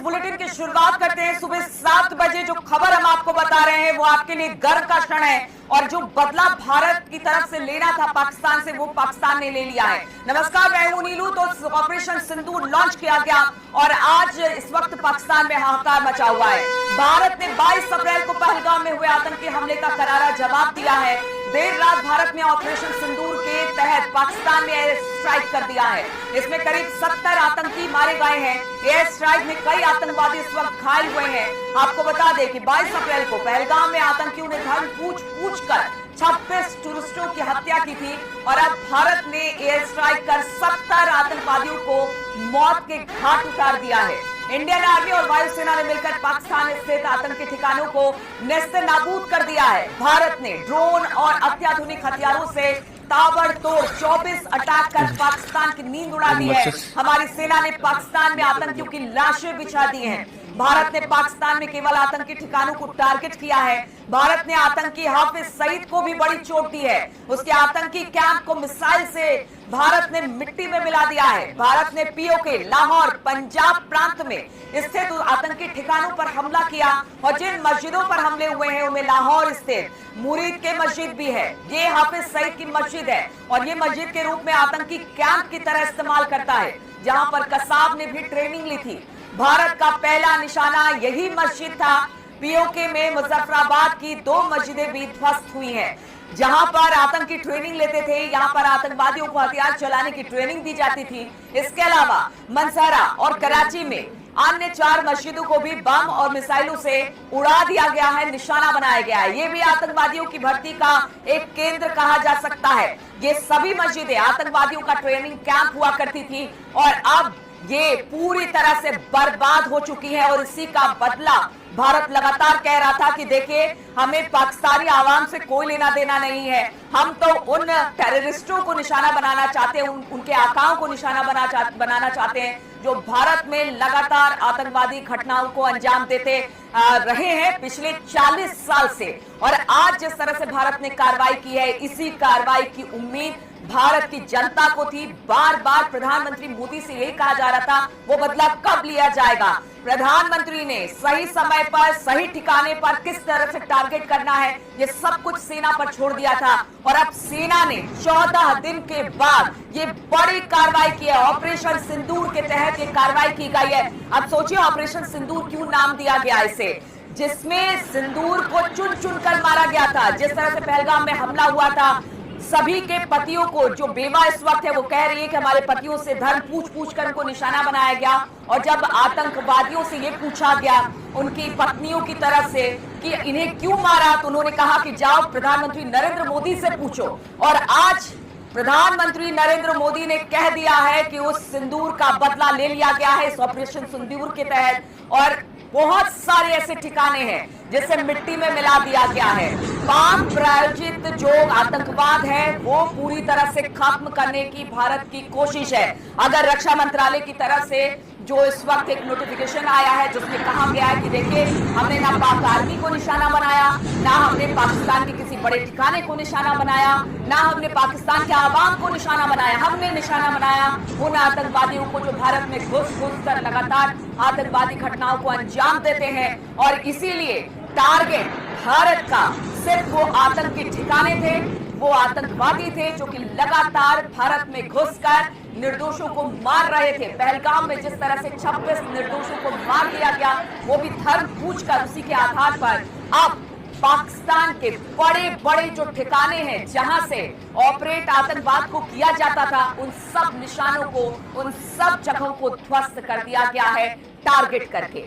Bulletin की शुरुआत करते हैं। सुबह 7 बजे जो खबर हम आपको बता रहे हैं वो आपके लिए गर्व का क्षण है और जो बदला भारत की तरफ से लेना था पाकिस्तान से, वो पाकिस्तान ने ले लिया है। नमस्कार, मैं हूं नीलू। तो ऑपरेशन सिंदूर लॉन्च किया गया और आज इस वक्त पाकिस्तान में हाहाकार मचा हुआ है। भारत ने 22 अप्रैल को पहलगाम में हुए आतंकी हमले का करारा जवाब दिया है। देर रात भारत ने ऑपरेशन सिंदूर के तहत पाकिस्तान में एयर स्ट्राइक कर दिया है। इसमें करीब 70 आतंकी मारे गए हैं। एयर स्ट्राइक में कई आतंकवादी इस वक्त घायल हुए हैं। आपको बता दें कि 22 अप्रैल को पहलगाम में आतंकियों ने धर्म पूछ कर 26 टूरिस्टों की हत्या की थी और अब भारत ने एयर स्ट्राइक कर 70 आतंकवादियों को मौत के घाट उतार दिया है। इंडियन आर्मी और वायुसेना ने मिलकर पाकिस्तान स्थित आतंकी ठिकानों को नेस्त नाबूद कर दिया है। भारत ने ड्रोन और अत्याधुनिक हथियारों से ताबड़तोड़ 24 अटैक कर पाकिस्तान की नींद उड़ा दी है। हमारी सेना ने पाकिस्तान में आतंकियों की लाशें बिछा दी हैं। भारत ने पाकिस्तान में केवल आतंकी ठिकानों को टारगेट किया है। भारत ने आतंकी हाफिज सईद को भी बड़ी चोट दी है। उसके आतंकी कैंप को मिसाइल से भारत ने मिट्टी में मिला दिया है। भारत ने पीओके, लाहौर, पंजाब प्रांत में स्थित आतंकी ठिकानों पर हमला किया और जिन मस्जिदों पर हमले हुए हैं उनमें लाहौर स्थित मुरीद के मस्जिद भी है। ये हाफिज सईद की मस्जिद है और ये मस्जिद के रूप में आतंकी कैंप की तरह इस्तेमाल करता है, जहां पर कसाब ने भी ट्रेनिंग ली थी। भारत का पहला निशाना यही मस्जिद था। पीओके में मुजफ्फराबाद की 2 मस्जिदें भी ध्वस्त हुई हैं, जहां पर आतंकी ट्रेनिंग लेते थे। यहां पर आतंकवादियों को हथियार चलाने की ट्रेनिंग दी जाती थी। इसके अलावा मंसहरा और कराची में अन्य 4 मस्जिदों को भी बम और मिसाइलों से उड़ा दिया गया है, निशाना बनाया गया है। ये भी आतंकवादियों की भर्ती का एक केंद्र कहा जा सकता है। ये सभी मस्जिदें आतंकवादियों का ट्रेनिंग कैंप हुआ करती थी और अब ये पूरी तरह से बर्बाद हो चुकी है और इसी का बदला भारत लगातार कह रहा था कि देखिए, हमें पाकिस्तानी आवाम से कोई लेना देना नहीं है। हम तो उन टेररिस्टों को निशाना बनाना चाहते हैं, उनके आकाओं को निशाना बनाना चाहते हैं जो भारत में लगातार आतंकवादी घटनाओं को अंजाम देते रहे हैं पिछले 40 साल से। और आज जिस तरह से भारत ने कार्रवाई की है, इसी कार्रवाई की उम्मीद भारत की जनता को थी। बार बार प्रधानमंत्री मोदी से यही कहा जा रहा था, वो बदला कब लिया जाएगा। प्रधानमंत्री ने सही समय पर सही ठिकाने पर किस तरह से टारगेट करना है, ये सब कुछ सेना पर छोड़ दिया था और अब सेना ने 14 दिन के बाद ये बड़ी कार्रवाई की है। ऑपरेशन सिंदूर के तहत ये कार्रवाई की गई है। अब सोचिए, ऑपरेशन सिंदूर क्यों नाम दिया गया इसे, जिसमें सिंदूर को चुन चुन कर मारा गया था। जिस तरह से पहलगाम में हमला हुआ था, सभी के पतियों को, जो बेवा इस वक्त है वो कह रही है कि हमारे पतियों से धर्म पूछ कर उनको निशाना बनाया गया। और जब आतंकवादियों से ये पूछा गया उनकी पत्नियों की तरफ से कि इन्हें क्यों मारा, तो उन्होंने कहा कि जाओ प्रधानमंत्री नरेंद्र मोदी से पूछो। और आज प्रधानमंत्री नरेंद्र मोदी ने कह दिया है कि उस सिंदूर का बदला ले लिया गया है इस ऑपरेशन सिंदूर के तहत। और बहुत सारे ऐसे ठिकाने हैं जिसे मिट्टी में मिला दिया गया है। पाक प्रायोजित जो आतंकवाद है वो पूरी तरह से खत्म करने की भारत की कोशिश है। अगर रक्षा मंत्रालय की तरफ से जो इस वक्त एक नोटिफिकेशन आया है जिसमें कहा गया है कि देखिए, हमने ना पाक आर्मी को निशाना बनाया, ना हमने पाकिस्तान के किसी बड़े ठिकाने को निशाना बनाया, ना हमने पाकिस्तान के आवाम को निशाना बनाया, हमने निशाना बनाया उन आतंकवादियों को जो भारत में घुस कर लगातार आतंकवादी घटनाओं को अंजाम देते हैं। और इसीलिए टारगेट भारत का सिर्फ वो आतंकी ठिकाने थे, वो आतंकवादी थे जो कि लगातार भारत में घुसकर निर्दोषों को मार रहे थे। पहलगाम में जिस तरह से 26 निर्दोषों को मार दिया गया, वो भी धर्म पूछकर, उसी के आधार पर अब पाकिस्तान के बड़े बड़े जो ठिकाने हैं जहां से ऑपरेट आतंकवाद को किया जाता था, उन सब निशानों को, उन सब जगहों को ध्वस्त कर दिया गया है टारगेट करके।